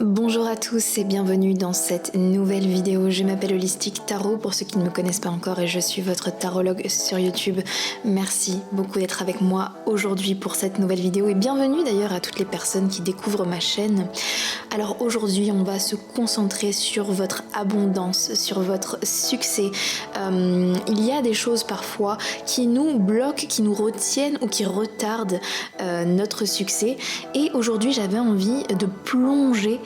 Bonjour à tous et bienvenue dans cette nouvelle vidéo. Je m'appelle Holistic Tarot pour ceux qui ne me connaissent pas encore et je suis votre tarologue sur YouTube. Merci beaucoup d'être avec moi aujourd'hui pour cette nouvelle vidéo et bienvenue d'ailleurs à toutes les personnes qui découvrent ma chaîne. Alors aujourd'hui on va se concentrer sur votre abondance, sur votre succès. Il y a des choses parfois qui nous bloquent, qui nous retiennent ou qui retardent notre succès et aujourd'hui j'avais envie de plonger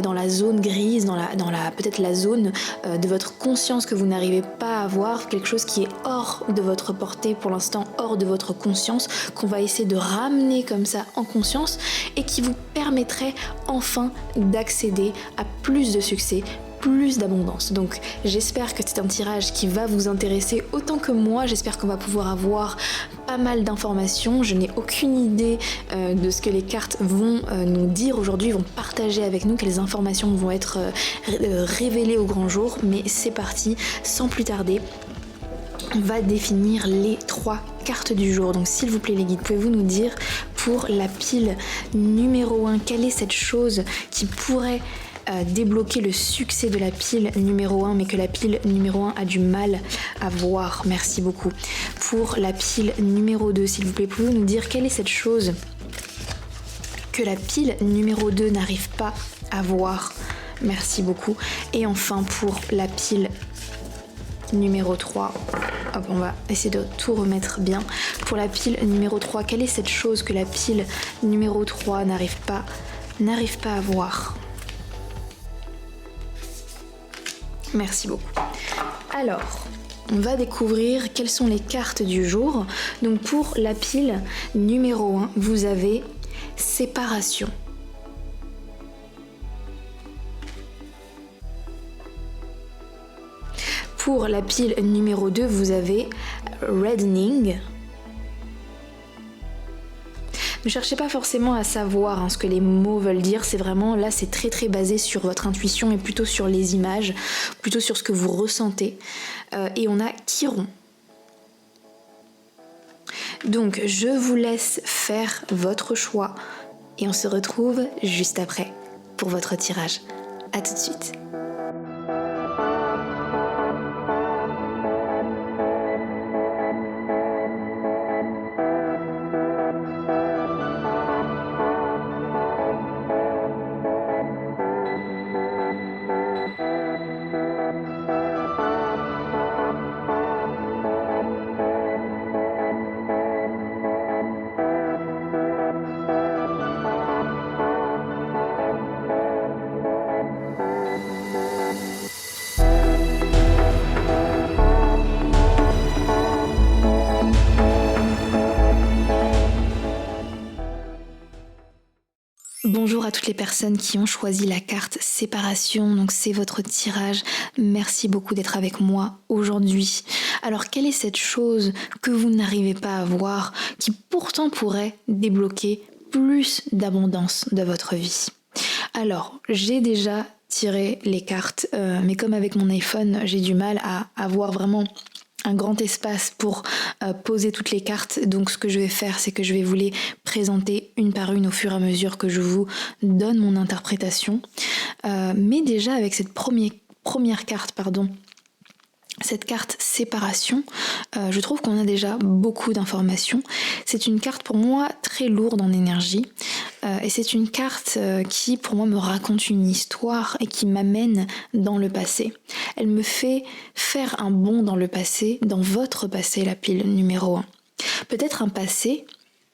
dans la zone grise, dans la peut-être la zone de votre conscience que vous n'arrivez pas à voir, quelque chose qui est hors de votre portée pour l'instant, hors de votre conscience, qu'on va essayer de ramener comme ça en conscience et qui vous permettrait enfin d'accéder à plus de succès, plus d'abondance. Donc j'espère que c'est un tirage qui va vous intéresser autant que moi. J'espère qu'on va pouvoir avoir pas mal d'informations. Je n'ai aucune idée de ce que les cartes vont nous dire aujourd'hui, vont partager avec nous, quelles informations vont être révélées au grand jour. Mais c'est parti, sans plus tarder. On va définir les 3 cartes du jour. Donc s'il vous plaît les guides, pouvez-vous nous dire pour la pile numéro 1, quelle est cette chose qui pourrait débloquer le succès de la pile numéro 1 mais que la pile numéro 1 a du mal à voir. Merci beaucoup. Pour la pile numéro 2, s'il vous plaît, pouvez-vous nous dire quelle est cette chose que la pile numéro 2 n'arrive pas à voir. Merci beaucoup. Et enfin pour la pile numéro 3, hop, on va essayer de tout remettre bien. Pour la pile numéro 3, quelle est cette chose que la pile numéro 3 n'arrive pas à voir. Merci beaucoup. Alors, on va découvrir quelles sont les cartes du jour. Donc pour la pile numéro 1, vous avez séparation. Pour la pile numéro 2, vous avez reddening. Ne cherchez pas forcément à savoir ce que les mots veulent dire, c'est vraiment là, c'est très basé sur votre intuition et plutôt sur les images, plutôt sur ce que vous ressentez. Et on a Chiron. Donc je vous laisse faire votre choix et on se retrouve juste après pour votre tirage. À tout de suite. Bonjour à toutes les personnes qui ont choisi la carte séparation, donc c'est votre tirage. Merci beaucoup d'être avec moi aujourd'hui. Alors quelle est cette chose que vous n'arrivez pas à voir qui pourtant pourrait débloquer plus d'abondance de votre vie? Alors j'ai déjà tiré les cartes, mais comme avec mon iPhone, j'ai du mal à avoir vraiment un grand espace pour poser toutes les cartes. Donc ce que je vais faire, c'est que je vais vous les présenter une par une au fur et à mesure que je vous donne mon interprétation. Mais déjà avec cette première carte, cette carte séparation, je trouve qu'on a déjà beaucoup d'informations. C'est une carte pour moi très lourde en énergie et c'est une carte qui pour moi me raconte une histoire et qui m'amène dans le passé. Elle me fait faire un bond dans le passé, dans votre passé, la pile numéro 1. Peut-être un passé,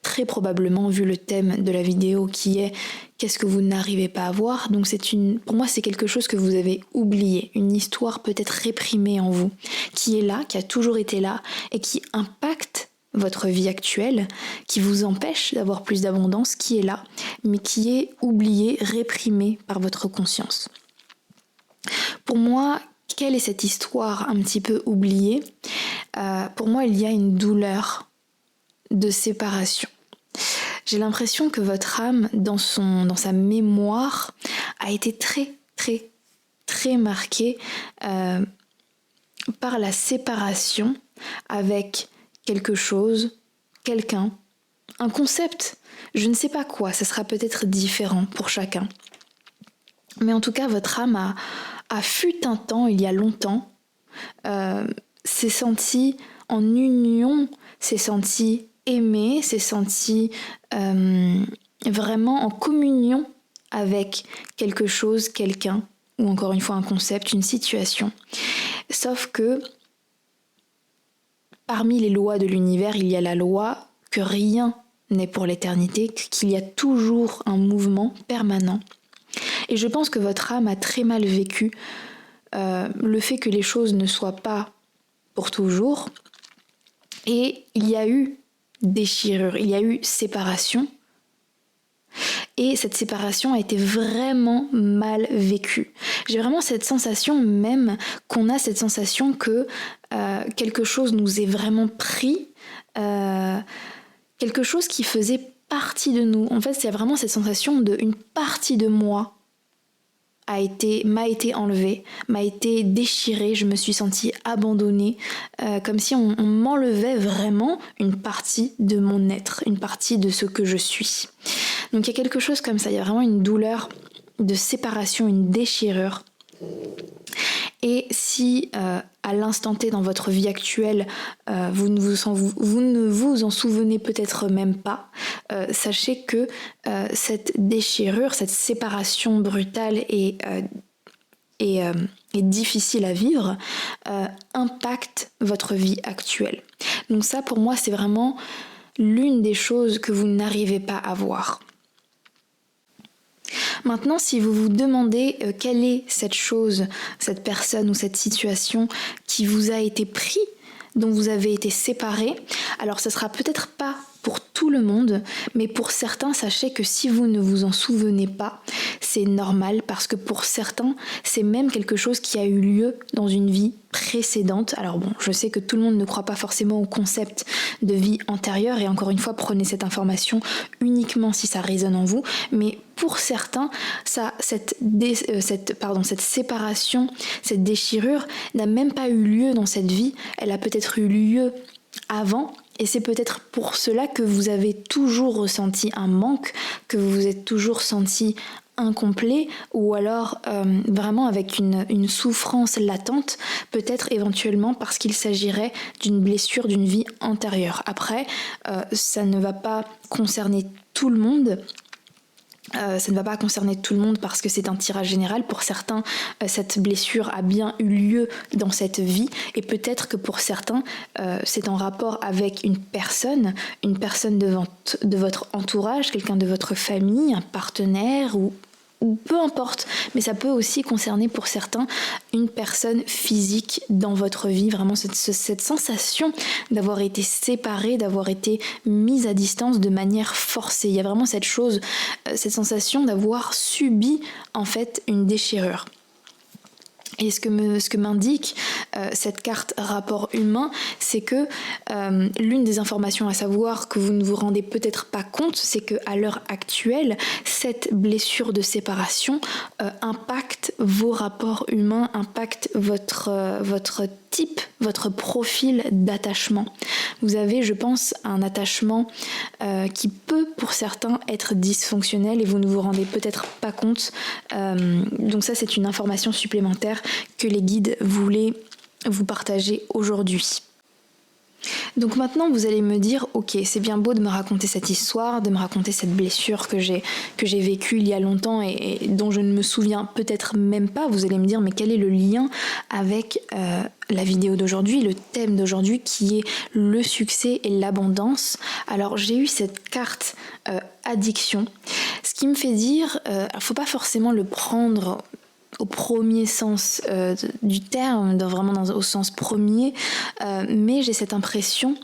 très probablement vu le thème de la vidéo qui est qu'est-ce que vous n'arrivez pas à voir. Donc pour moi c'est quelque chose que vous avez oublié, une histoire peut-être réprimée en vous, qui est là, qui a toujours été là et qui impacte votre vie actuelle, qui vous empêche d'avoir plus d'abondance, qui est là, mais qui est oubliée, réprimée par votre conscience. Pour moi, quelle est cette histoire un petit peu oubliée ? Pour moi, il y a une douleur de séparation. J'ai l'impression que votre âme, dans sa mémoire, a été très marquée par la séparation avec quelque chose, quelqu'un, un concept, je ne sais pas quoi, ça sera peut-être différent pour chacun. Mais en tout cas, votre âme a fut un temps, il y a longtemps, s'est sentie en union, s'est sentie aimée, s'est sentie vraiment en communion avec quelque chose, quelqu'un, ou encore une fois un concept, une situation. Sauf que parmi les lois de l'univers, il y a la loi que rien n'est pour l'éternité, qu'il y a toujours un mouvement permanent. Et je pense que votre âme a très mal vécu le fait que les choses ne soient pas pour toujours. Et il y a eu déchirure, il y a eu séparation. Et cette séparation a été vraiment mal vécue. J'ai vraiment cette sensation même qu'on a cette sensation que quelque chose nous est vraiment pris, quelque chose qui faisait partie de nous. En fait, c'est vraiment cette sensation d'une partie de moi m'a été enlevée, m'a été déchirée, je me suis sentie abandonnée, comme si on m'enlevait vraiment une partie de mon être, une partie de ce que je suis. Donc il y a quelque chose comme ça, il y a vraiment une douleur de séparation, une déchirure. Et si à l'instant T dans votre vie actuelle, vous ne vous en souvenez peut-être même pas, sachez que cette déchirure, cette séparation brutale et difficile à vivre, impacte votre vie actuelle. Donc ça, pour moi, c'est vraiment l'une des choses que vous n'arrivez pas à voir. Maintenant, si vous vous demandez quelle est cette chose, cette personne ou cette situation qui vous a été pris, dont vous avez été séparés, alors ce sera peut-être pas pour tout le monde, mais pour certains, sachez que si vous ne vous en souvenez pas, c'est normal parce que pour certains, c'est même quelque chose qui a eu lieu dans une vie précédente. Alors bon, je sais que tout le monde ne croit pas forcément au concept de vie antérieure et encore une fois, prenez cette information uniquement si ça résonne en vous, mais pour certains, cette séparation, cette déchirure n'a même pas eu lieu dans cette vie, elle a peut-être eu lieu avant. Et c'est peut-être pour cela que vous avez toujours ressenti un manque, que vous vous êtes toujours senti incomplet ou alors vraiment avec une souffrance latente, peut-être éventuellement parce qu'il s'agirait d'une blessure d'une vie antérieure. Après, ça ne va pas concerner tout le monde. Ça ne va pas concerner tout le monde parce que c'est un tirage général. Pour certains, cette blessure a bien eu lieu dans cette vie et peut-être que pour certains, c'est en rapport avec une personne de votre entourage, quelqu'un de votre famille, un partenaire ou peu importe, mais ça peut aussi concerner pour certains une personne physique dans votre vie, vraiment cette sensation d'avoir été séparé, d'avoir été mise à distance de manière forcée. Il y a vraiment cette cette sensation d'avoir subi en fait une déchirure. Et ce que m'indique cette carte rapport humain, c'est que l'une des informations à savoir que vous ne vous rendez peut-être pas compte, c'est qu'à l'heure actuelle, cette blessure de séparation impacte vos rapports humains, impacte votre type, votre profil d'attachement. Vous avez, je pense, un attachement qui peut pour certains être dysfonctionnel et vous ne vous rendez peut-être pas compte. Donc ça, c'est une information supplémentaire que les guides voulaient vous partager aujourd'hui. Donc maintenant vous allez me dire, ok, c'est bien beau de me raconter cette histoire, de me raconter cette blessure que j'ai vécue il y a longtemps et dont je ne me souviens peut-être même pas. Vous allez me dire, mais quel est le lien avec la vidéo d'aujourd'hui, le thème d'aujourd'hui qui est le succès et l'abondance? Alors j'ai eu cette carte addiction, ce qui me fait dire, faut pas forcément le prendre au premier sens du terme, au sens premier, mais j'ai cette impression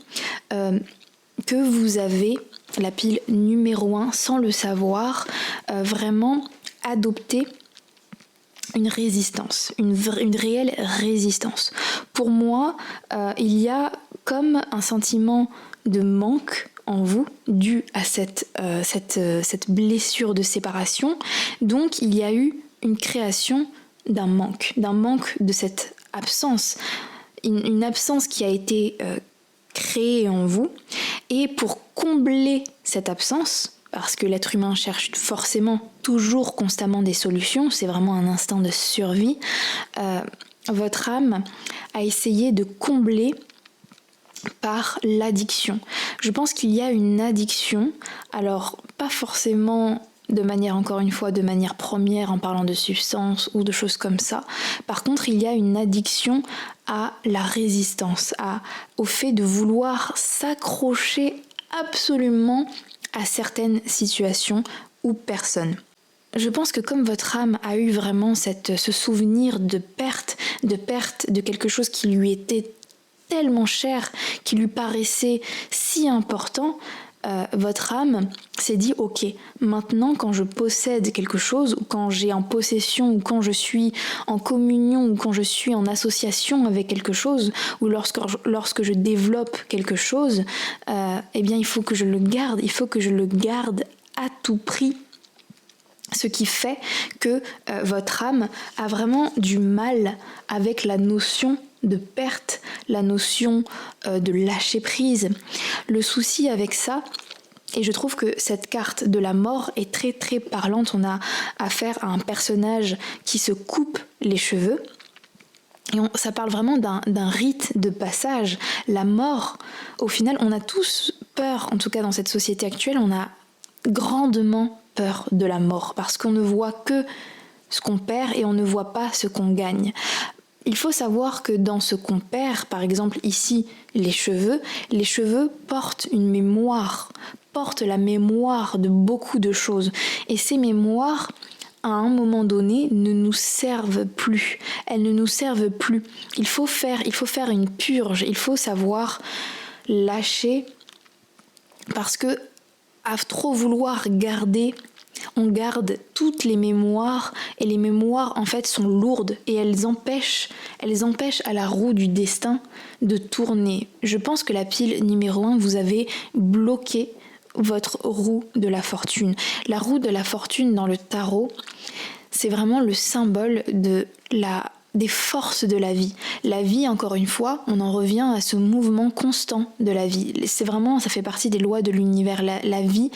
que vous avez la pile numéro 1, sans le savoir, vraiment adopté une résistance, une réelle résistance. Pour moi, il y a comme un sentiment de manque en vous, dû à cette blessure de séparation. Donc il y a eu une création d'un manque de cette absence, une absence qui a été créée en vous. Et pour combler cette absence, parce que l'être humain cherche forcément, toujours, constamment des solutions, c'est vraiment un instinct de survie, votre âme a essayé de combler par l'addiction. Je pense qu'il y a une addiction, alors pas forcément de manière, encore une fois, de manière première en parlant de substances ou de choses comme ça. Par contre, il y a une addiction à la résistance, au fait de vouloir s'accrocher absolument à certaines situations ou personnes. Je pense que comme votre âme a eu vraiment ce souvenir de perte de quelque chose qui lui était tellement cher, qui lui paraissait si important, votre âme s'est dit ok, maintenant quand je possède quelque chose, ou quand j'ai en possession, ou quand je suis en communion, ou quand je suis en association avec quelque chose, ou lorsque je développe quelque chose, eh bien il faut que je le garde à tout prix. Ce qui fait que votre âme a vraiment du mal avec la notion de perte, la notion de lâcher prise. Le souci avec ça, et je trouve que cette carte de la mort est très très parlante, on a affaire à un personnage qui se coupe les cheveux, et ça parle vraiment d'un rite de passage. La mort, au final, on a tous peur, en tout cas dans cette société actuelle, on a grandement peur de la mort, parce qu'on ne voit que ce qu'on perd et on ne voit pas ce qu'on gagne. Il faut savoir que dans ce qu'on perd, par exemple ici les cheveux portent une mémoire, portent la mémoire de beaucoup de choses. Et ces mémoires, à un moment donné, ne nous servent plus. Elles ne nous servent plus. Il faut faire une purge, il faut savoir lâcher, parce que à trop vouloir garder, on garde toutes les mémoires, et les mémoires en fait sont lourdes et elles empêchent à la roue du destin de tourner. Je pense que la pile numéro 1, vous avez bloqué votre roue de la fortune. La roue de la fortune dans le tarot, c'est vraiment le symbole des forces de la vie. La vie, encore une fois, on en revient à ce mouvement constant de la vie. C'est vraiment, ça fait partie des lois de l'univers. La vie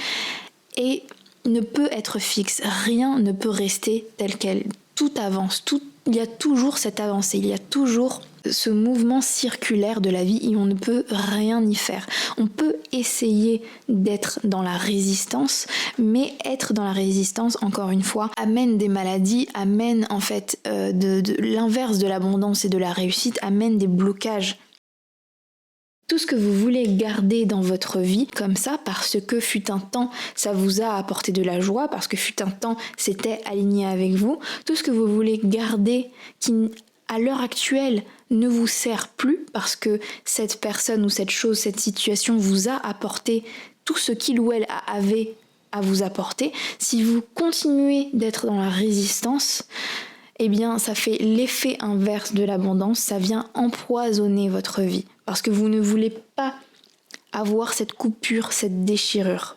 ne peut être fixe. Rien ne peut rester tel quel. Tout avance. Il y a toujours cette avancée. Il y a toujours ce mouvement circulaire de la vie et on ne peut rien y faire. On peut essayer d'être dans la résistance, mais être dans la résistance, encore une fois, amène des maladies, amène en fait de l'inverse de l'abondance et de la réussite, amène des blocages. Tout ce que vous voulez garder dans votre vie comme ça, parce que fut un temps, ça vous a apporté de la joie, parce que fut un temps, c'était aligné avec vous, tout ce que vous voulez garder qui, à l'heure actuelle, ne vous sert plus, parce que cette personne ou cette chose, cette situation vous a apporté tout ce qu'il ou elle avait à vous apporter, si vous continuez d'être dans la résistance, eh bien ça fait l'effet inverse de l'abondance, ça vient empoisonner votre vie. Parce que vous ne voulez pas avoir cette coupure, cette déchirure.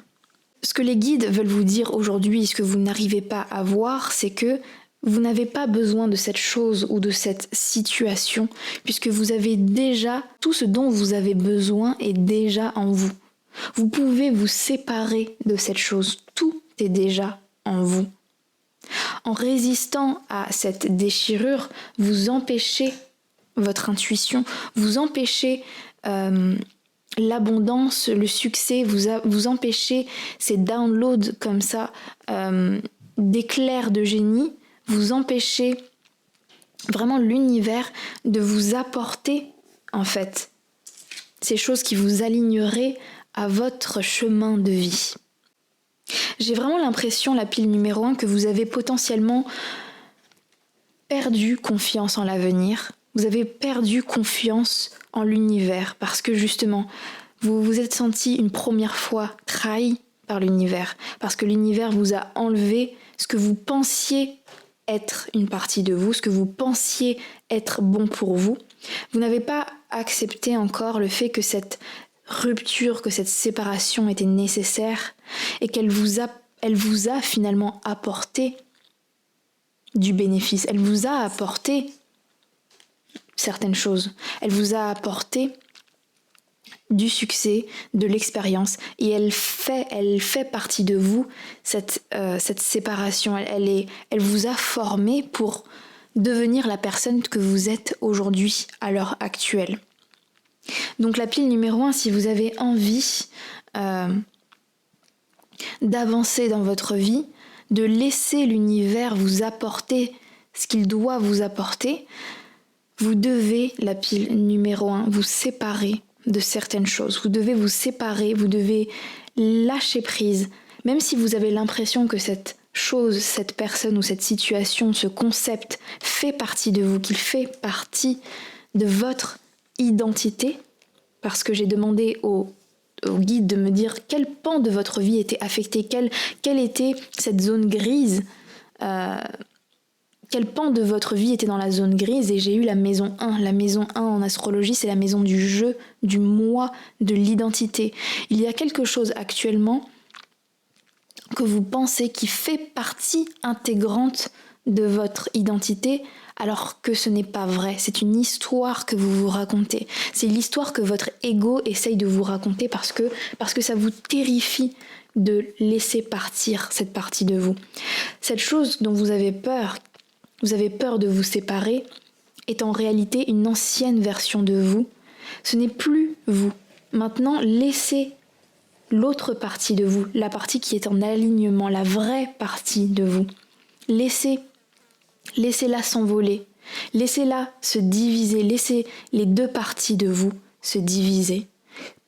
Ce que les guides veulent vous dire aujourd'hui, ce que vous n'arrivez pas à voir, c'est que vous n'avez pas besoin de cette chose ou de cette situation, puisque vous avez déjà, tout ce dont vous avez besoin est déjà en vous. Vous pouvez vous séparer de cette chose, tout est déjà en vous. En résistant à cette déchirure, vous empêchez votre intuition, vous empêchez l'abondance, le succès, vous empêchez ces downloads comme ça d'éclairs de génie, vous empêchez vraiment l'univers de vous apporter en fait ces choses qui vous aligneraient à votre chemin de vie. J'ai vraiment l'impression, la pile numéro 1, que vous avez potentiellement perdu confiance en l'avenir. Vous avez perdu confiance en l'univers parce que justement, vous vous êtes senti une première fois trahi par l'univers. Parce que l'univers vous a enlevé ce que vous pensiez être une partie de vous, ce que vous pensiez être bon pour vous. Vous n'avez pas accepté encore le fait que cette rupture, que cette séparation était nécessaire et qu'elle vous a finalement apporté du bénéfice. Elle vous a apporté certaines choses. Elle vous a apporté du succès, de l'expérience, et elle fait partie de vous, cette séparation. Elle vous a formé pour devenir la personne que vous êtes aujourd'hui, à l'heure actuelle. Donc la pile numéro 1, si vous avez envie d'avancer dans votre vie, de laisser l'univers vous apporter ce qu'il doit vous apporter, vous devez, la pile numéro 1, vous séparer de certaines choses. Vous devez vous séparer, vous devez lâcher prise. Même si vous avez l'impression que cette chose, cette personne ou cette situation, ce concept fait partie de vous, qu'il fait partie de votre identité, parce que j'ai demandé au guide de me dire quel pan de votre vie était affecté, quelle était cette zone grise, quel pan de votre vie était dans la zone grise, et j'ai eu la maison 1. La maison 1 en astrologie, c'est la maison du jeu, du moi, de l'identité. Il y a quelque chose actuellement que vous pensez qui fait partie intégrante de votre identité, alors que ce n'est pas vrai. C'est une histoire que vous vous racontez. C'est l'histoire que votre ego essaye de vous raconter parce que ça vous terrifie de laisser partir cette partie de vous. Cette chose dont vous avez peur de vous séparer, est en réalité une ancienne version de vous. Ce n'est plus vous. Maintenant, laissez l'autre partie de vous, la partie qui est en alignement, la vraie partie de vous. Laissez-la s'envoler, laissez-la se diviser, laissez les deux parties de vous se diviser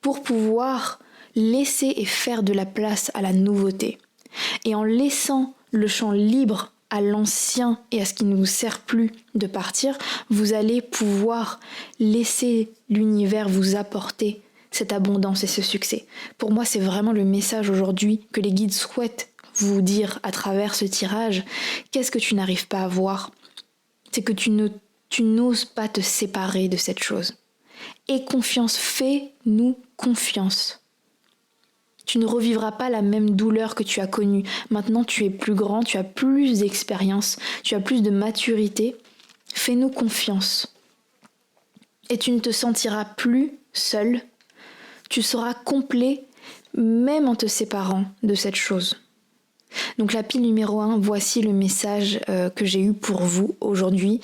pour pouvoir laisser et faire de la place à la nouveauté. Et en laissant le champ libre à l'ancien et à ce qui ne vous sert plus de partir, vous allez pouvoir laisser l'univers vous apporter cette abondance et ce succès. Pour moi, c'est vraiment le message aujourd'hui que les guides souhaitent vous dire à travers ce tirage. Qu'est-ce que tu n'arrives pas à voir? C'est que tu n'oses pas te séparer de cette chose. Aie confiance, fais-nous confiance. Tu ne revivras pas la même douleur que tu as connue. Maintenant, tu es plus grand, tu as plus d'expérience, tu as plus de maturité. Fais-nous confiance. Et tu ne te sentiras plus seul. Tu seras complet, même en te séparant de cette chose. Donc la pile numéro 1, voici le message que j'ai eu pour vous aujourd'hui.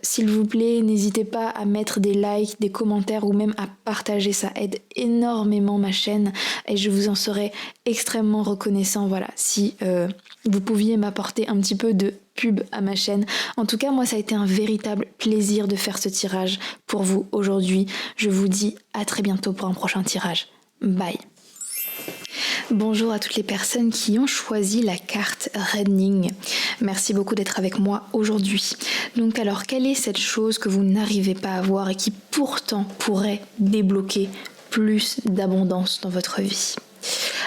S'il vous plaît, n'hésitez pas à mettre des likes, des commentaires ou même à partager, ça aide énormément ma chaîne et je vous en serai extrêmement reconnaissant. Voilà, si vous pouviez m'apporter un petit peu de pub à ma chaîne. En tout cas, moi, ça a été un véritable plaisir de faire ce tirage pour vous aujourd'hui. Je vous dis à très bientôt pour un prochain tirage. Bye. Bonjour à toutes les personnes qui ont choisi la carte Redning. Merci beaucoup d'être avec moi aujourd'hui. Donc alors, quelle est cette chose que vous n'arrivez pas à voir et qui pourtant pourrait débloquer plus d'abondance dans votre vie?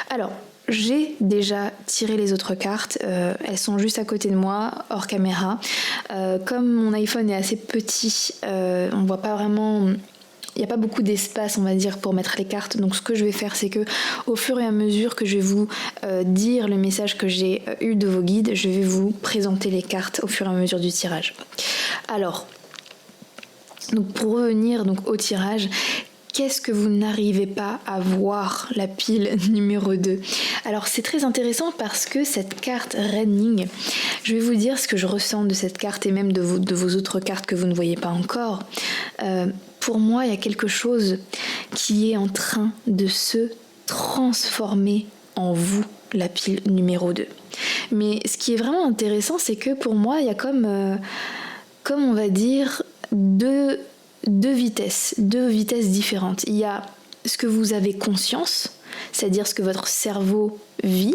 Alors, j'ai déjà tiré les autres cartes, elles sont juste à côté de moi, hors caméra. Comme mon iPhone est assez petit, on voit pas vraiment... Il n'y a pas beaucoup d'espace, on va dire, pour mettre les cartes. Donc ce que je vais faire, c'est que au fur et à mesure que je vais vous dire le message que j'ai eu de vos guides, je vais vous présenter les cartes au fur et à mesure du tirage. Alors, donc pour revenir au tirage, qu'est-ce que vous n'arrivez pas à voir, la pile numéro 2? Alors c'est très intéressant parce que cette carte Redning, je vais vous dire ce que je ressens de cette carte et même de vos autres cartes que vous ne voyez pas encore. Pour moi, il y a quelque chose qui est en train de se transformer en vous, la pile numéro 2. Mais ce qui est vraiment intéressant, c'est que pour moi, il y a comme on va dire, deux vitesses différentes. Il y a ce que vous avez conscience, c'est-à-dire ce que votre cerveau vit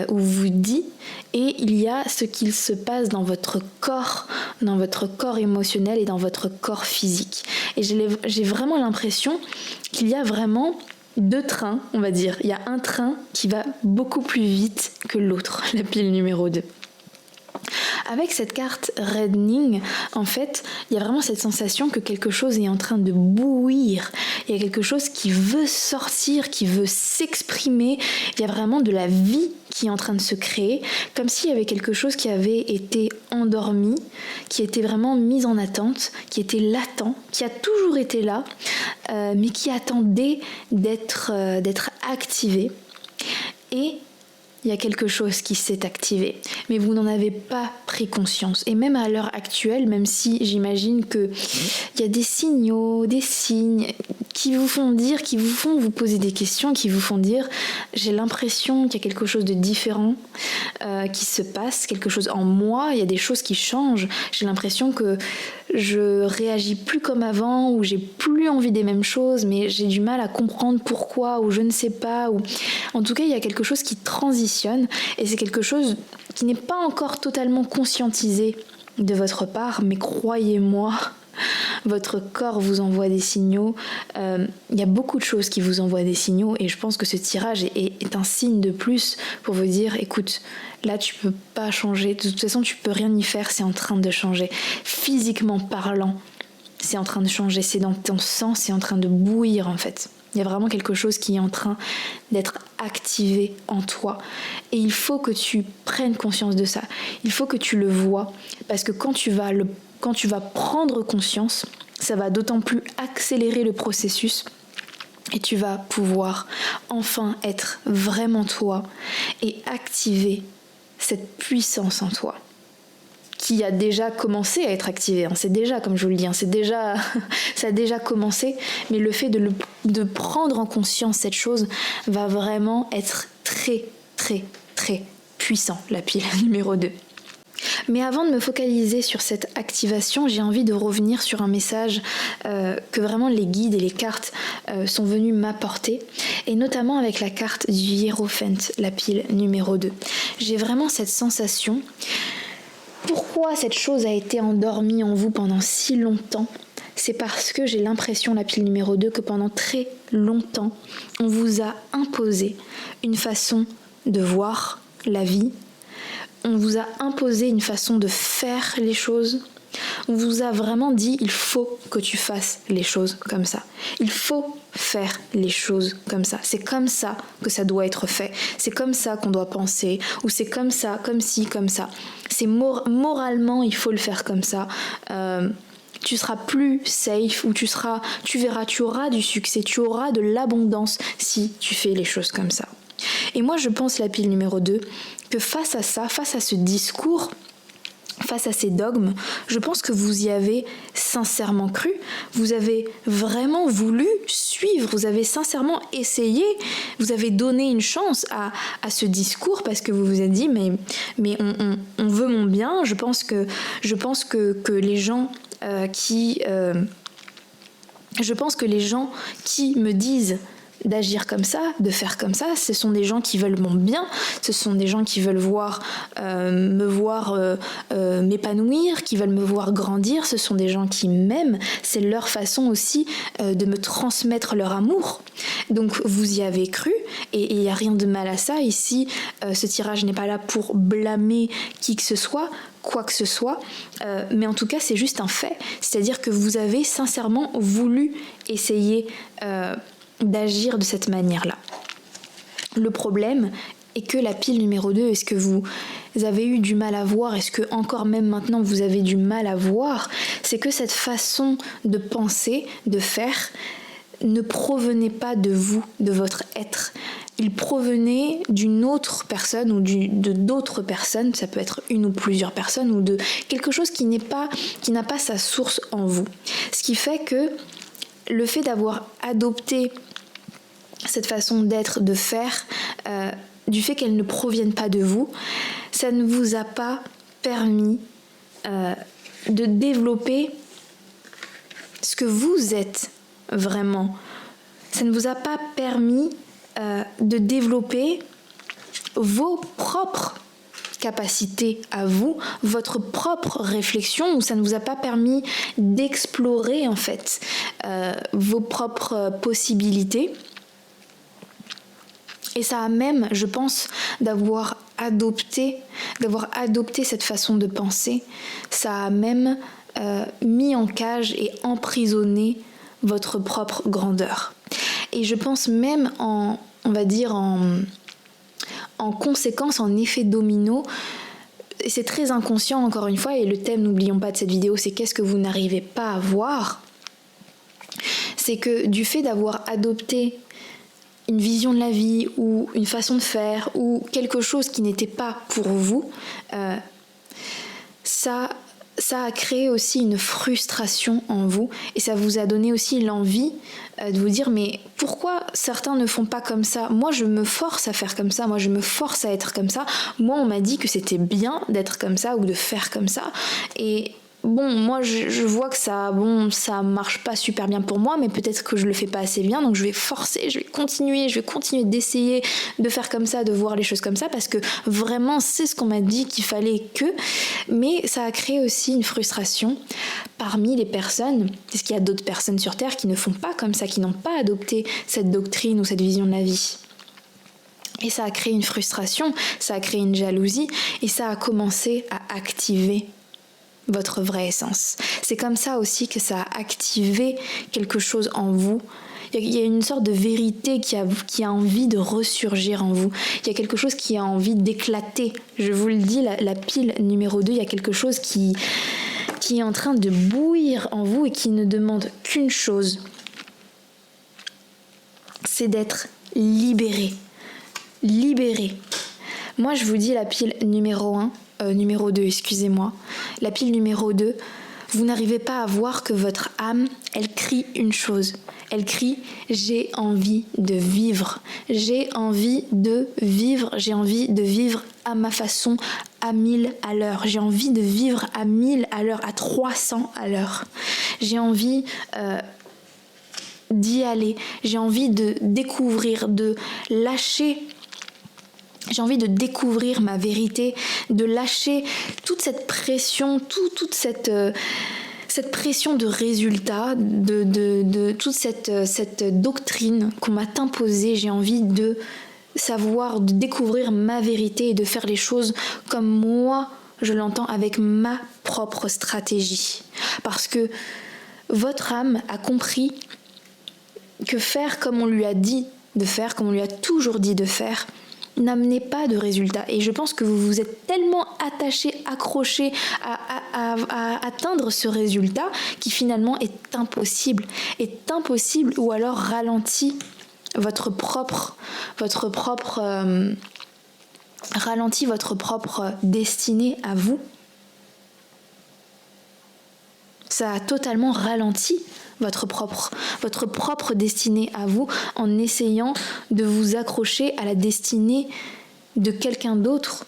ou vous dit, et il y a ce qu'il se passe dans votre corps émotionnel et dans votre corps physique. Et j'ai vraiment l'impression qu'il y a vraiment deux trains, on va dire. Il y a un train qui va beaucoup plus vite que l'autre, la pile numéro 2. Avec cette carte Reddening, en fait, il y a vraiment cette sensation que quelque chose est en train de bouillir. Il y a quelque chose qui veut sortir, qui veut s'exprimer. Il y a vraiment de la vie qui est en train de se créer, comme s'il y avait quelque chose qui avait été endormi, qui était vraiment mis en attente, qui était latent, qui a toujours été là, mais qui attendait d'être activé. Et il y a quelque chose qui s'est activé, mais vous n'en avez pas pris conscience. Et même à l'heure actuelle, même si j'imagine qu'il y a des signaux, des signes qui vous font dire, qui vous font vous poser des questions, qui vous font dire j'ai l'impression qu'il y a quelque chose de différent qui se passe, quelque chose en moi, il y a des choses qui changent, j'ai l'impression que je réagis plus comme avant, ou j'ai plus envie des mêmes choses, mais j'ai du mal à comprendre pourquoi, ou je ne sais pas, ou en tout cas il y a quelque chose qui transitionne, et c'est quelque chose qui n'est pas encore totalement conscientisé de votre part, mais croyez-moi, votre corps vous envoie des signaux. Il y a beaucoup de choses qui vous envoient des signaux, et je pense que ce tirage est un signe de plus pour vous dire écoute, là tu peux pas changer, de toute façon tu peux rien y faire, c'est en train de changer. Physiquement parlant, c'est en train de changer, c'est dans ton sang, c'est en train de bouillir en fait. Il y a vraiment quelque chose qui est en train d'être activé en toi. Et il faut que tu prennes conscience de ça. Il faut que tu le vois, parce que quand tu vas prendre conscience, ça va d'autant plus accélérer le processus, et tu vas pouvoir enfin être vraiment toi et activer cette puissance en toi qui a déjà commencé à être activée. C'est déjà, comme je vous le dis, ça a déjà commencé, mais le fait de prendre en conscience cette chose va vraiment être très, très, très puissant, la pile numéro 2. Mais avant de me focaliser sur cette activation, j'ai envie de revenir sur un message que vraiment les guides et les cartes sont venus m'apporter, et notamment avec la carte du Hiérophante, la pile numéro 2. J'ai vraiment cette sensation. Pourquoi cette chose a été endormie en vous pendant si longtemps ? C'est parce que j'ai l'impression, la pile numéro 2, que pendant très longtemps, on vous a imposé une façon de voir la vie. On vous a imposé une façon de faire les choses. On vous a vraiment dit il faut que tu fasses les choses comme ça. Il faut faire les choses comme ça. C'est comme ça que ça doit être fait. C'est comme ça qu'on doit penser. Ou c'est comme ça, comme ci, comme ça. C'est moralement, il faut le faire comme ça. Tu seras plus safe, ou tu verras, tu auras du succès, tu auras de l'abondance si tu fais les choses comme ça. Et moi je pense, la pile numéro 2, que face à ça, face à ce discours, face à ces dogmes, je pense que vous y avez sincèrement cru, vous avez vraiment voulu suivre, vous avez sincèrement essayé, vous avez donné une chance à ce discours, parce que vous vous êtes dit mais on veut mon bien. Je pense que les gens je pense que les gens qui me disent d'agir comme ça, de faire comme ça, ce sont des gens qui veulent mon bien, ce sont des gens qui veulent me voir m'épanouir, qui veulent me voir grandir, ce sont des gens qui m'aiment, c'est leur façon aussi de me transmettre leur amour. Donc vous y avez cru, et il n'y a rien de mal à ça. Ici, ce tirage n'est pas là pour blâmer qui que ce soit, quoi que ce soit, mais en tout cas c'est juste un fait, c'est-à-dire que vous avez sincèrement voulu essayer d'agir de cette manière-là. Le problème est que la pile numéro 2, est-ce que vous avez eu du mal à voir, est-ce que encore même maintenant vous avez du mal à voir, c'est que cette façon de penser, de faire, ne provenait pas de vous, de votre être. Il provenait d'une autre personne, ou de d'autres personnes, ça peut être une ou plusieurs personnes, ou de quelque chose qui n'a pas sa source en vous. Ce qui fait que le fait d'avoir adopté cette façon d'être, de faire, du fait qu'elle ne provienne pas de vous, ça ne vous a pas permis de développer ce que vous êtes vraiment. Ça ne vous a pas permis de développer vos propres capacités à vous, votre propre réflexion, ou ça ne vous a pas permis d'explorer en fait vos propres possibilités. Et ça a même, je pense, d'avoir adopté cette façon de penser, ça a même mis en cage et emprisonné votre propre grandeur. Et je pense même en conséquence, en effet domino, et c'est très inconscient encore une fois, et le thème, n'oublions pas de cette vidéo, c'est qu'est-ce que vous n'arrivez pas à voir. C'est que du fait d'avoir adopté une vision de la vie ou une façon de faire ou quelque chose qui n'était pas pour vous, ça a créé aussi une frustration en vous et ça vous a donné aussi l'envie de vous dire mais pourquoi certains ne font pas comme ça ? Moi je me force à faire comme ça, moi je me force à être comme ça, moi on m'a dit que c'était bien d'être comme ça ou de faire comme ça et bon, moi je vois que ça marche pas super bien pour moi, mais peut-être que je le fais pas assez bien, donc je vais forcer, je vais continuer d'essayer de faire comme ça, de voir les choses comme ça, parce que vraiment c'est ce qu'on m'a dit qu'il fallait que, mais ça a créé aussi une frustration parmi les personnes, parce qu'il y a d'autres personnes sur Terre qui ne font pas comme ça, qui n'ont pas adopté cette doctrine ou cette vision de la vie. Et ça a créé une frustration, ça a créé une jalousie, et ça a commencé à activer votre vraie essence. C'est comme ça aussi que ça a activé quelque chose en vous. Il y a une sorte de vérité qui a envie de ressurgir en vous. Il y a quelque chose qui a envie d'éclater. Je vous le dis, la pile numéro 2, il y a quelque chose qui est en train de bouillir en vous et qui ne demande qu'une chose. C'est d'être libéré. Libéré. Moi, je vous dis la pile numéro 2, excusez-moi. La pile numéro 2, vous n'arrivez pas à voir que votre âme, elle crie une chose. Elle crie « j'ai envie de vivre ». J'ai envie de vivre, j'ai envie de vivre à ma façon, à 1000 à l'heure. J'ai envie de vivre à 1000 à l'heure, à 300 à l'heure. J'ai envie d'y aller. J'ai envie de découvrir, de lâcher. J'ai envie de découvrir ma vérité, de lâcher toute cette pression, toute cette pression de résultat, de toute cette doctrine qu'on m'a imposée. J'ai envie de savoir, de découvrir ma vérité et de faire les choses comme moi je l'entends, avec ma propre stratégie. Parce que votre âme a compris que faire comme on lui a dit de faire, comme on lui a toujours dit de faire, n'amenez pas de résultat. Et je pense que vous vous êtes tellement attaché, accroché à atteindre ce résultat qui finalement est impossible ou alors ralentit votre propre destinée à vous. Ça a totalement ralenti votre propre destinée à vous en essayant de vous accrocher à la destinée de quelqu'un d'autre.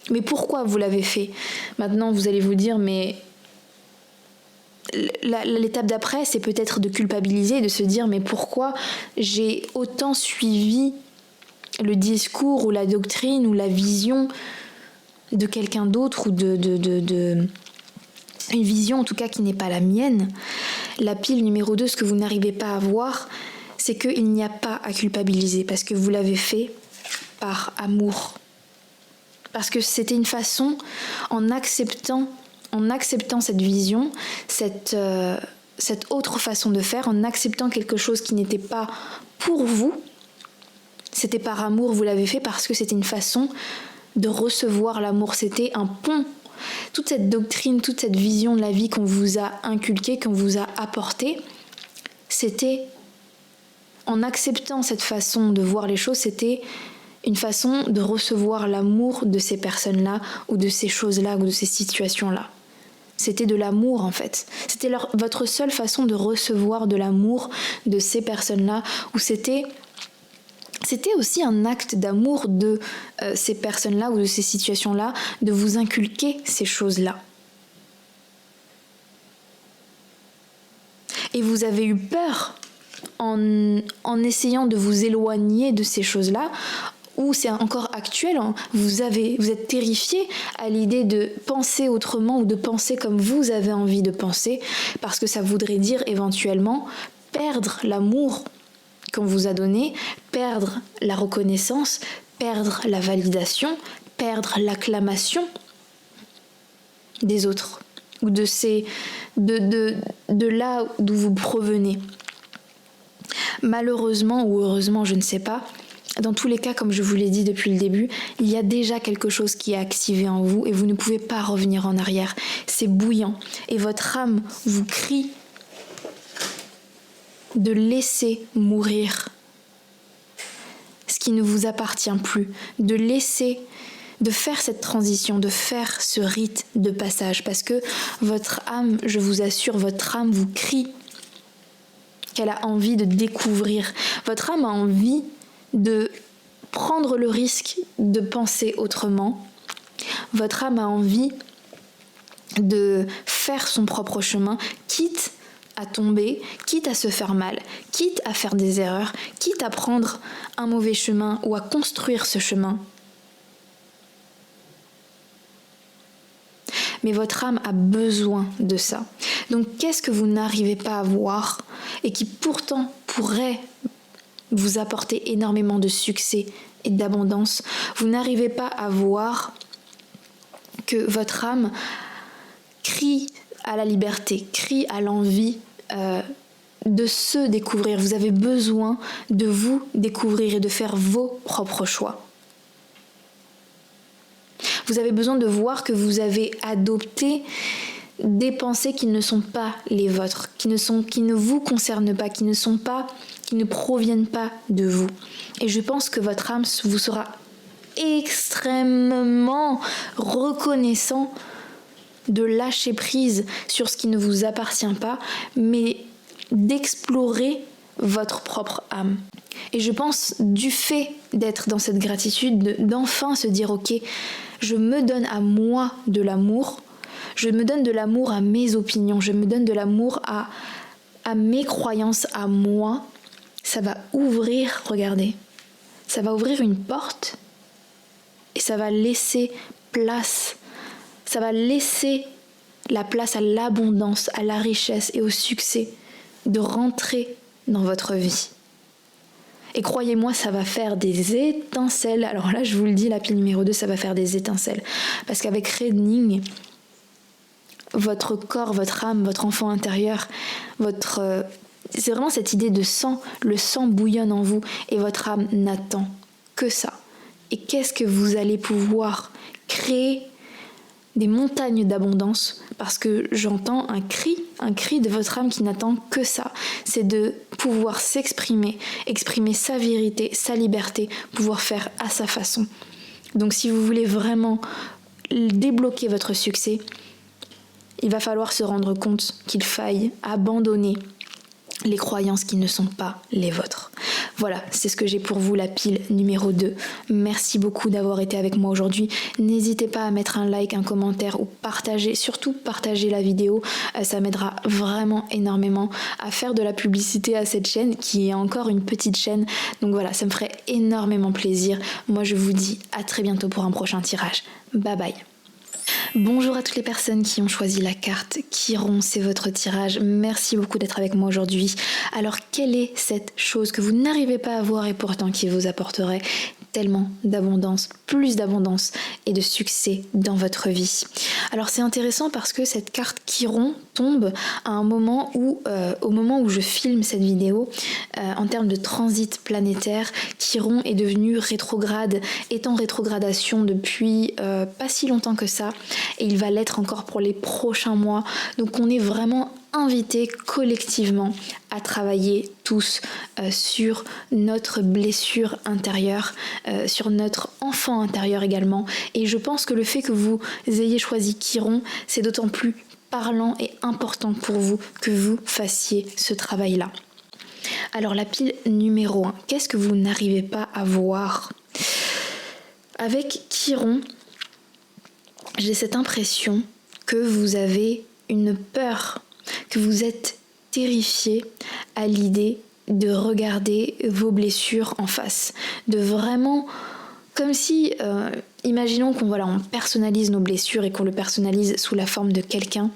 Mais pourquoi vous l'avez fait ? Maintenant, vous allez vous dire, mais l'étape d'après, c'est peut-être de culpabiliser, de se dire, mais pourquoi j'ai autant suivi le discours ou la doctrine ou la vision de quelqu'un d'autre ou de une vision en tout cas qui n'est pas la mienne. La pile numéro 2, ce que vous n'arrivez pas à voir, c'est qu'il n'y a pas à culpabiliser parce que vous l'avez fait par amour. Parce que c'était une façon, en acceptant cette vision, cette autre façon de faire, en acceptant quelque chose qui n'était pas pour vous, c'était par amour, vous l'avez fait parce que c'était une façon de recevoir l'amour, c'était un pont. Toute cette doctrine, toute cette vision de la vie qu'on vous a inculquée, qu'on vous a apportée, c'était, en acceptant cette façon de voir les choses, c'était une façon de recevoir l'amour de ces personnes-là, ou de ces choses-là, ou de ces situations-là. C'était de l'amour en fait. C'était votre seule façon de recevoir de l'amour de ces personnes-là, ou c'était aussi un acte d'amour de ces personnes-là ou de ces situations-là, de vous inculquer ces choses-là. Et vous avez eu peur en essayant de vous éloigner de ces choses-là, ou c'est encore actuel, hein, vous êtes terrifié à l'idée de penser autrement ou de penser comme vous avez envie de penser, parce que ça voudrait dire éventuellement perdre l'amour qu'on vous a donné, perdre la reconnaissance, perdre la validation, perdre l'acclamation des autres ou de là d'où vous provenez. Malheureusement ou heureusement, je ne sais pas, dans tous les cas, comme je vous l'ai dit depuis le début, il y a déjà quelque chose qui est activé en vous et vous ne pouvez pas revenir en arrière. C'est bouillant et votre âme vous crie de laisser mourir ce qui ne vous appartient plus, de faire cette transition, de faire ce rite de passage, parce que votre âme, je vous assure, votre âme vous crie qu'elle a envie de découvrir. Votre âme a envie de prendre le risque de penser autrement. Votre âme a envie de faire son propre chemin, quitte à tomber, quitte à se faire mal, quitte à faire des erreurs, quitte à prendre un mauvais chemin ou à construire ce chemin. Mais votre âme a besoin de ça. Donc qu'est-ce que vous n'arrivez pas à voir et qui pourtant pourrait vous apporter énormément de succès et d'abondance? Vous n'arrivez pas à voir que votre âme crie à la liberté, crie à l'envie de se découvrir. Vous avez besoin de vous découvrir et de faire vos propres choix. Vous avez besoin de voir que vous avez adopté des pensées qui ne sont pas les vôtres, qui ne vous concernent pas, qui ne proviennent pas de vous. Et je pense que votre âme vous sera extrêmement reconnaissant de lâcher prise sur ce qui ne vous appartient pas, mais d'explorer votre propre âme. Et je pense, du fait d'être dans cette gratitude, d'enfin se dire ok, je me donne à moi de l'amour, je me donne de l'amour à mes opinions, je me donne de l'amour à mes croyances, à moi, ça va ouvrir, regardez, ça va ouvrir une porte et ça va laisser place, ça va laisser la place à l'abondance, à la richesse et au succès de rentrer dans votre vie. Et croyez-moi, ça va faire des étincelles. Alors là, je vous le dis, la pile numéro 2, ça va faire des étincelles. Parce qu'avec Redning, votre corps, votre âme, votre enfant intérieur, c'est vraiment cette idée de sang. Le sang bouillonne en vous et votre âme n'attend que ça. Et qu'est-ce que vous allez pouvoir créer? Des montagnes d'abondance, parce que j'entends un cri de votre âme qui n'attend que ça. C'est de pouvoir s'exprimer, exprimer sa vérité, sa liberté, pouvoir faire à sa façon. Donc si vous voulez vraiment débloquer votre succès, il va falloir se rendre compte qu'il faille abandonner les croyances qui ne sont pas les vôtres. Voilà, c'est ce que j'ai pour vous, la pile numéro 2. Merci beaucoup d'avoir été avec moi aujourd'hui. N'hésitez pas à mettre un like, un commentaire ou partager, surtout partager la vidéo. Ça m'aidera vraiment énormément à faire de la publicité à cette chaîne qui est encore une petite chaîne. Donc voilà, ça me ferait énormément plaisir. Moi, je vous dis à très bientôt pour un prochain tirage. Bye bye. Bonjour à toutes les personnes qui ont choisi la carte Chiron, c'est votre tirage. Merci beaucoup d'être avec moi aujourd'hui. Alors, quelle est cette chose que vous n'arrivez pas à voir et pourtant qui vous apporterait tellement d'abondance, plus d'abondance et de succès dans votre vie? Alors c'est intéressant parce que cette carte Chiron tombe à un moment où, au moment où je filme cette vidéo, en termes de transit planétaire, Chiron est devenu rétrograde, est en rétrogradation depuis pas si longtemps que ça, et il va l'être encore pour les prochains mois. Donc on est vraiment invités collectivement à travailler tous sur notre blessure intérieure, sur notre enfant intérieur également. Et je pense que le fait que vous ayez choisi Chiron, c'est d'autant plus parlant et important pour vous que vous fassiez ce travail-là. Alors la pile numéro 1, qu'est-ce que vous n'arrivez pas à voir? Avec Chiron, j'ai cette impression que vous avez une peur, que vous êtes terrifié à l'idée de regarder vos blessures en face, de vraiment, comme si, imaginons on personnalise nos blessures et qu'on le personnalise sous la forme de quelqu'un,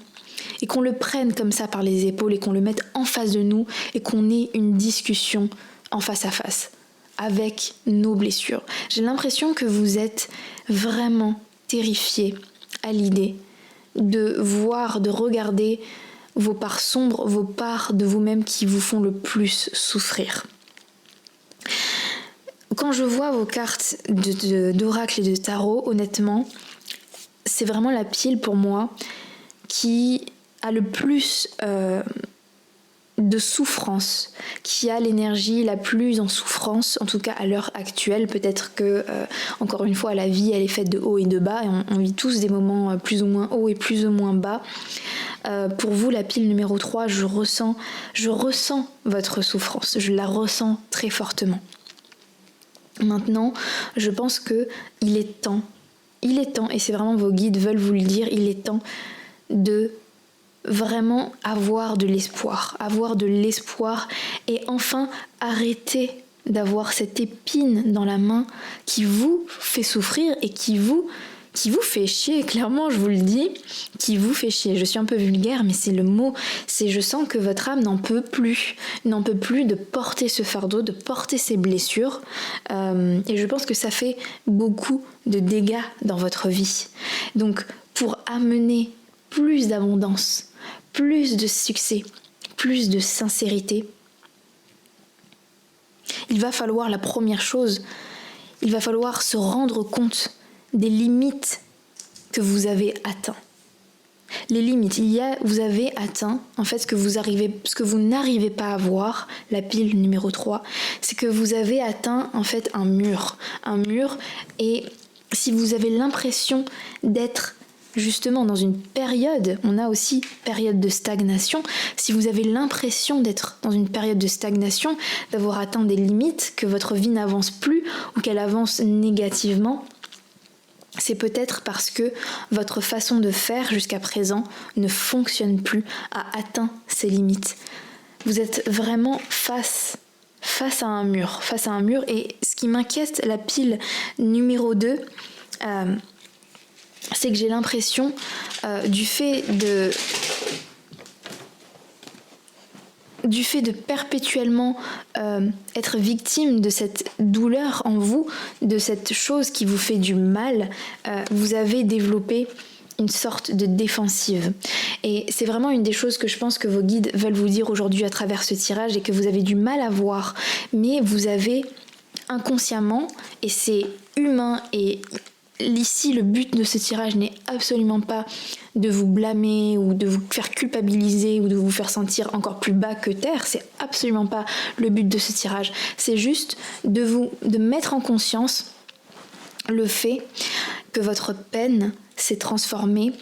et qu'on le prenne comme ça par les épaules et qu'on le mette en face de nous et qu'on ait une discussion en face à face avec nos blessures. J'ai l'impression que vous êtes vraiment terrifié à l'idée de voir, de regarder vos parts sombres, vos parts de vous-même qui vous font le plus souffrir. Quand je vois vos cartes d'oracle et de tarot, honnêtement, c'est vraiment la pile pour moi qui a le plus de souffrance, qui a l'énergie la plus en souffrance, en tout cas à l'heure actuelle. Peut-être que, encore une fois, la vie, elle est faite de haut et de bas, et on vit tous des moments plus ou moins hauts et plus ou moins bas. Pour vous, la pile numéro 3, je ressens votre souffrance, je la ressens très fortement. Maintenant, je pense que il est temps, et c'est vraiment vos guides veulent vous le dire, il est temps de vraiment avoir de l'espoir et enfin arrêter d'avoir cette épine dans la main qui vous fait souffrir et qui vous fait chier, clairement je vous le dis, qui vous fait chier. Je suis un peu vulgaire mais c'est le mot, je sens que votre âme n'en peut plus de porter ce fardeau, de porter ces blessures et je pense que ça fait beaucoup de dégâts dans votre vie. Donc pour amener plus d'abondance, plus de succès, plus de sincérité, il va falloir la première chose, il va falloir se rendre compte des limites que vous avez atteintes. Les limites, vous avez atteint, en fait, ce que vous n'arrivez pas à voir, la pile numéro 3, c'est que vous avez atteint, en fait, un mur, et si vous avez l'impression d'être justement dans une période, on a aussi période de stagnation, si vous avez l'impression d'être dans une période de stagnation, d'avoir atteint des limites, que votre vie n'avance plus ou qu'elle avance négativement, c'est peut-être parce que votre façon de faire jusqu'à présent ne fonctionne plus, a atteint ses limites. Vous êtes vraiment face à un mur, et ce qui m'inquiète, la pile numéro 2, c'est que j'ai l'impression du fait de perpétuellement être victime de cette douleur en vous, de cette chose qui vous fait du mal, vous avez développé une sorte de défensive. Et c'est vraiment une des choses que je pense que vos guides veulent vous dire aujourd'hui à travers ce tirage et que vous avez du mal à voir, mais vous avez inconsciemment, et c'est humain, et ici le but de ce tirage n'est absolument pas de vous blâmer ou de vous faire culpabiliser ou de vous faire sentir encore plus bas que terre, c'est absolument pas le but de ce tirage, c'est juste de mettre en conscience le fait que votre peine s'est transformée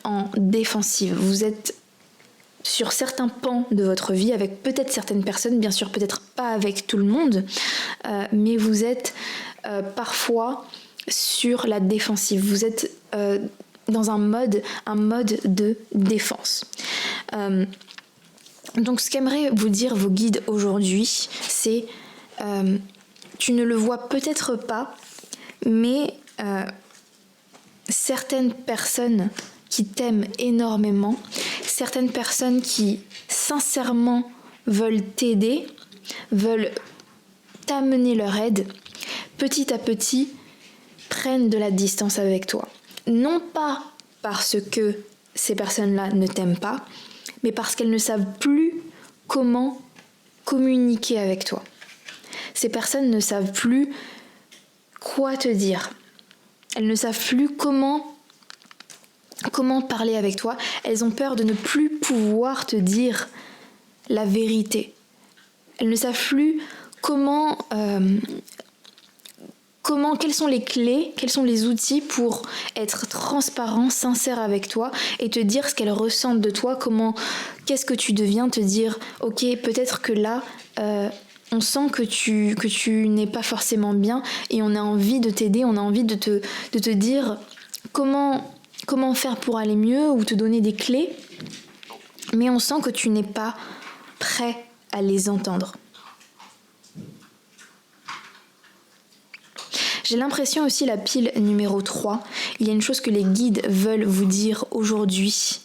en défensive. Vous êtes sur certains pans de votre vie avec peut-être certaines personnes, bien sûr peut-être pas avec tout le monde, mais vous êtes parfois sur la défensive, vous êtes dans un mode de défense. Donc ce qu'aimeraient vous dire vos guides aujourd'hui, c'est tu ne le vois peut-être pas, mais certaines personnes qui t'aiment énormément, certaines personnes qui sincèrement veulent t'aider, veulent t'amener leur aide, petit à petit prennent de la distance avec toi. Non pas parce que ces personnes-là ne t'aiment pas, mais parce qu'elles ne savent plus comment communiquer avec toi. Ces personnes ne savent plus quoi te dire. Elles ne savent plus comment parler avec toi. Elles ont peur de ne plus pouvoir te dire la vérité. Elles ne savent plus quelles sont les clés, quels sont les outils pour être transparent, sincère avec toi et te dire ce qu'elles ressentent de toi, qu'est-ce que tu deviens, te dire ok, peut-être que là on sent que tu n'es pas forcément bien et on a envie de t'aider, on a envie de te dire comment faire pour aller mieux ou te donner des clés, mais on sent que tu n'es pas prêt à les entendre. J'ai l'impression aussi, la pile numéro 3, il y a une chose que les guides veulent vous dire aujourd'hui.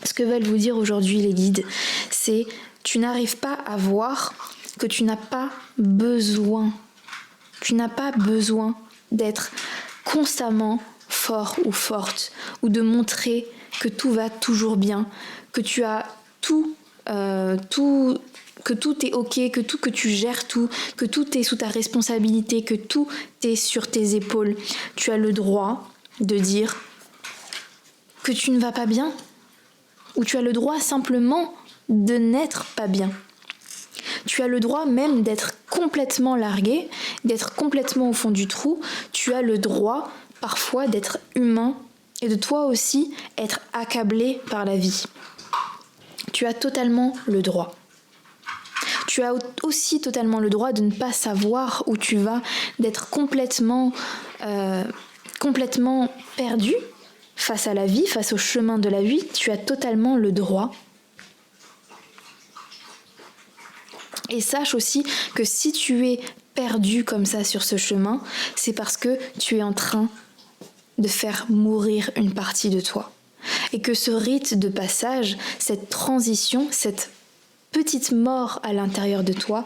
Ce que veulent vous dire aujourd'hui les guides, c'est tu n'arrives pas à voir que tu n'as pas besoin. Tu n'as pas besoin d'être constamment fort ou forte, ou de montrer que tout va toujours bien, que tu as que tout est ok, que tu gères tout, que tout est sous ta responsabilité, que tout est sur tes épaules. Tu as le droit de dire que tu ne vas pas bien, ou tu as le droit simplement de n'être pas bien. Tu as le droit même d'être complètement largué, d'être complètement au fond du trou. Tu as le droit parfois d'être humain et de toi aussi être accablé par la vie. Tu as totalement le droit. Tu as aussi totalement le droit de ne pas savoir où tu vas, d'être complètement perdu face à la vie, face au chemin de la vie. Tu as totalement le droit. Et sache aussi que si tu es perdu comme ça sur ce chemin, c'est parce que tu es en train de faire mourir une partie de toi. Et que ce rite de passage, cette transition, cette petite mort à l'intérieur de toi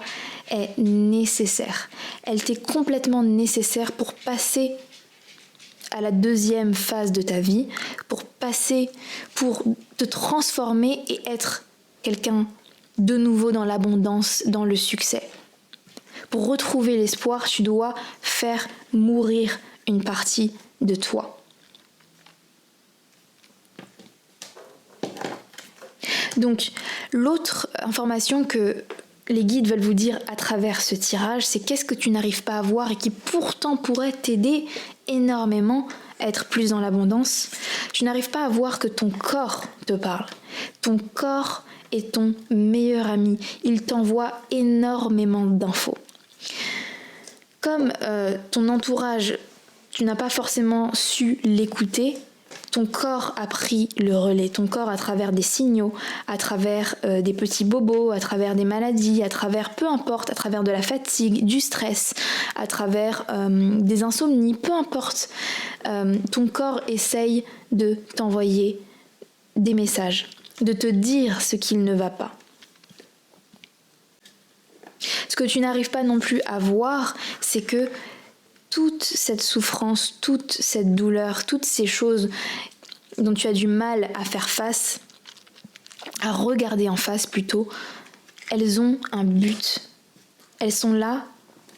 est nécessaire. Elle t'est complètement nécessaire pour passer à la deuxième phase de ta vie, pour te transformer et être quelqu'un de nouveau dans l'abondance, dans le succès. Pour retrouver l'espoir, tu dois faire mourir une partie de toi. Donc, l'autre information que les guides veulent vous dire à travers ce tirage, c'est qu'est-ce que tu n'arrives pas à voir et qui pourtant pourrait t'aider énormément à être plus dans l'abondance. Tu n'arrives pas à voir que ton corps te parle. Ton corps est ton meilleur ami. Il t'envoie énormément d'infos. Comme ton entourage, tu n'as pas forcément su l'écouter, ton corps a pris le relais. Ton corps, à travers des signaux, à travers des petits bobos, à travers des maladies, à travers, peu importe, à travers de la fatigue, du stress, à travers des insomnies, peu importe, ton corps essaye de t'envoyer des messages, de te dire ce qu'il ne va pas. Ce que tu n'arrives pas non plus à voir, c'est que toute cette souffrance, toute cette douleur, toutes ces choses dont tu as du mal à faire face, à regarder en face plutôt, elles ont un but. Elles sont là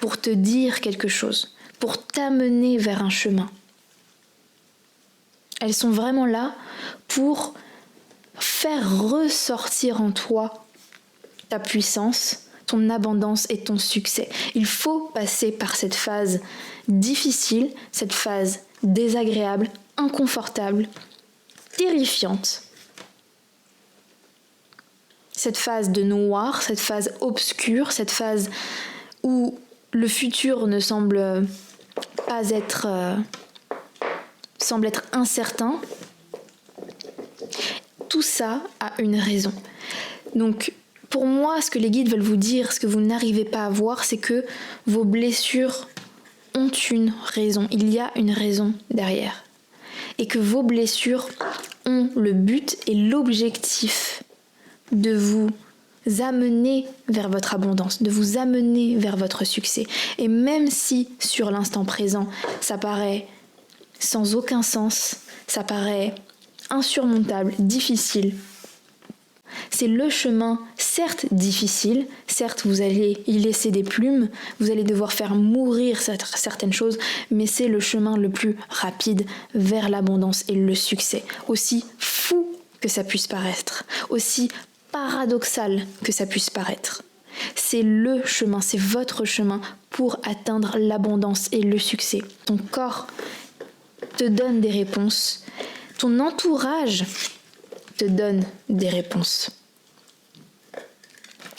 pour te dire quelque chose, pour t'amener vers un chemin. Elles sont vraiment là pour faire ressortir en toi ta puissance, ton abondance et ton succès. Il faut passer par cette phase difficile, cette phase désagréable, inconfortable, terrifiante. Cette phase de noir, cette phase obscure, cette phase où le futur ne semble être incertain. Tout ça a une raison. Donc, pour moi, ce que les guides veulent vous dire, ce que vous n'arrivez pas à voir, c'est que vos blessures ont une raison. Il y a une raison derrière. Et que vos blessures ont le but et l'objectif de vous amener vers votre abondance, de vous amener vers votre succès. Et même si, sur l'instant présent, ça paraît sans aucun sens, ça paraît insurmontable, difficile, c'est le chemin, certes difficile, certes vous allez y laisser des plumes, vous allez devoir faire mourir certaines choses, mais c'est le chemin le plus rapide vers l'abondance et le succès. Aussi fou que ça puisse paraître, aussi paradoxal que ça puisse paraître. C'est le chemin, c'est votre chemin pour atteindre l'abondance et le succès. Ton corps te donne des réponses, ton entourage te donne des réponses.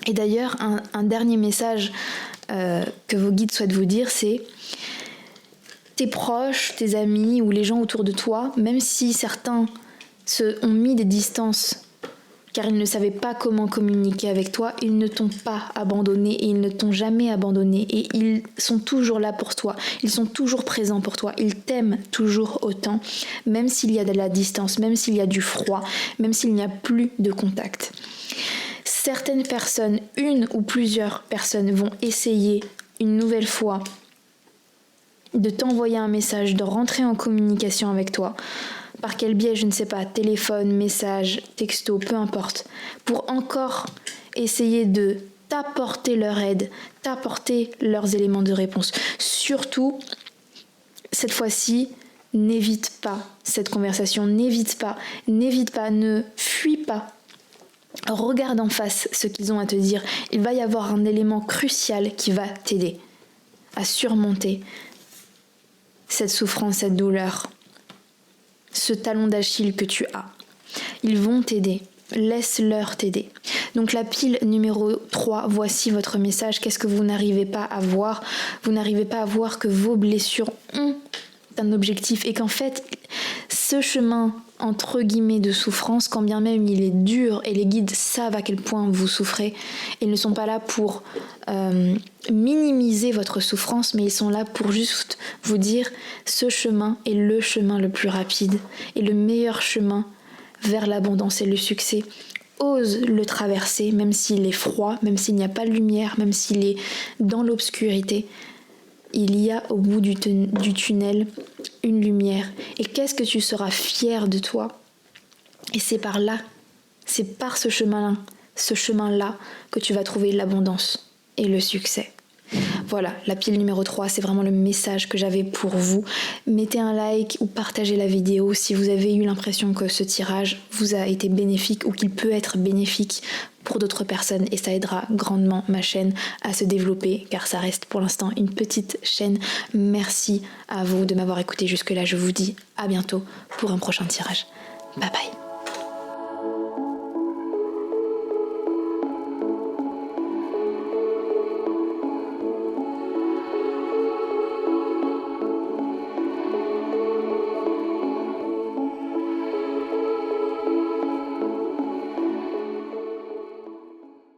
Et d'ailleurs, un dernier message que vos guides souhaitent vous dire, c'est tes proches, tes amis ou les gens autour de toi, même si certains ont mis des distances car ils ne savaient pas comment communiquer avec toi, ils ne t'ont pas abandonné et ils ne t'ont jamais abandonné et ils sont toujours là pour toi, ils sont toujours présents pour toi, ils t'aiment toujours autant, même s'il y a de la distance, même s'il y a du froid, même s'il n'y a plus de contact. certaines personnes, une ou plusieurs personnes vont essayer une nouvelle fois de t'envoyer un message, de rentrer en communication avec toi. Par quel biais, je ne sais pas, téléphone, message, texto, peu importe, pour encore essayer de t'apporter leur aide, t'apporter leurs éléments de réponse. Surtout, cette fois-ci, n'évite pas cette conversation, n'évite pas, ne fuis pas. Regarde en face ce qu'ils ont à te dire. Il va y avoir un élément crucial qui va t'aider à surmonter cette souffrance, cette douleur, ce talon d'Achille que tu as. Ils vont t'aider. Laisse-leur t'aider. Donc la pile numéro 3, voici votre message. Qu'est-ce que vous n'arrivez pas à voir? Vous n'arrivez pas à voir que vos blessures ont un objectif et qu'en fait, ce chemin entre guillemets de souffrance, quand bien même il est dur et les guides savent à quel point vous souffrez, ils ne sont pas là pour minimiser votre souffrance, mais ils sont là pour juste vous dire ce chemin est le chemin le plus rapide et le meilleur chemin vers l'abondance et le succès. Ose le traverser, même s'il est froid, même s'il n'y a pas de lumière, même s'il est dans l'obscurité. Il y a au bout du tunnel une lumière. Et qu'est-ce que tu seras fier de toi? Et c'est par là, c'est par ce chemin-là que tu vas trouver l'abondance et le succès. Voilà, la pile numéro 3, c'est vraiment le message que j'avais pour vous. Mettez un like ou partagez la vidéo si vous avez eu l'impression que ce tirage vous a été bénéfique ou qu'il peut être bénéfique pour d'autres personnes et ça aidera grandement ma chaîne à se développer car ça reste pour l'instant une petite chaîne. Merci à vous de m'avoir écouté jusque-là. Je vous dis à bientôt pour un prochain tirage. Bye bye.